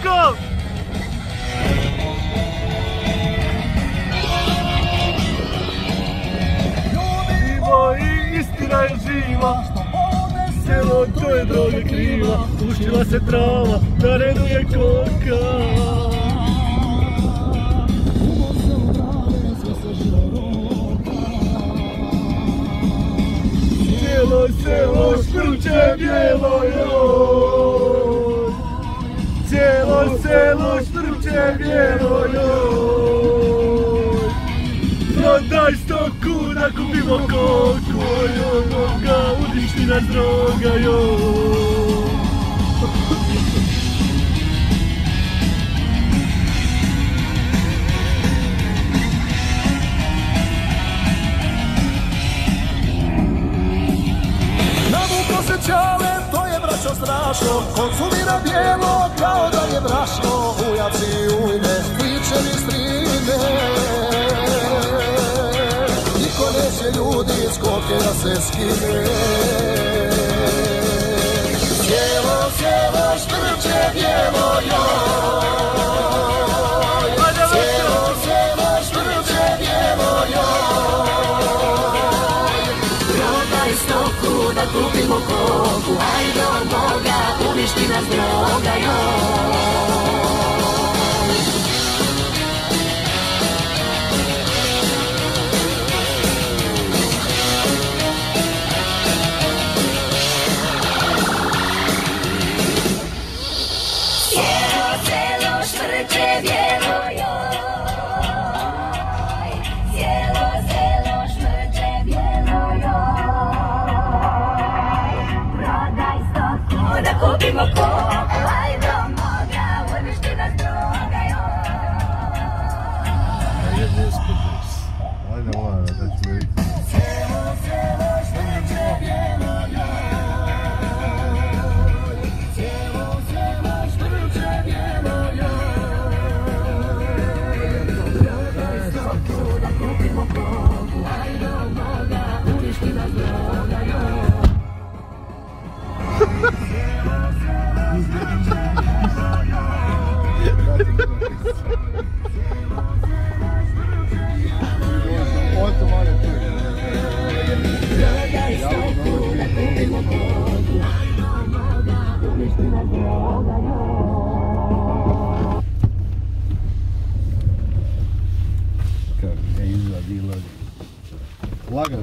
Marko! Živo i istina je živa, selo to je droge kriva, puštila se trava, na redu je koka. Cijelo selo švrće bijelo joj, cijelo selo švrće bijelo joj. Prodaj 100 kuna, kupimo koku, joj, noga, uništi nas droga joj. Čale, to je braćo strašno, konzumira bijelo kao da je brašno. Ujaci ujne, kličevi strine, niko neće ljudi iz koke da se skine. Cijelo selo štrče bijelo joj, cijelo selo štrče bijelo joj. Prodaj 100 kuna, kupimo koku, ajde od Boga, uništi nas droga joj. Cijelo selo švrće bijelo joj, cijelo selo švrće bijelo joj. Prodaj 100 kuna, kupimo koku, ajde od Boga, uništi nas droga joj. Ajde mora, da ću vidjeti. Cijelo selo švrće bijelo joj, cijelo selo švrće bijelo joj. Prodaj 100 kuna, kupimo koku, ajde od Boga, uništi nas droga joj. Kako je izgleda, lagano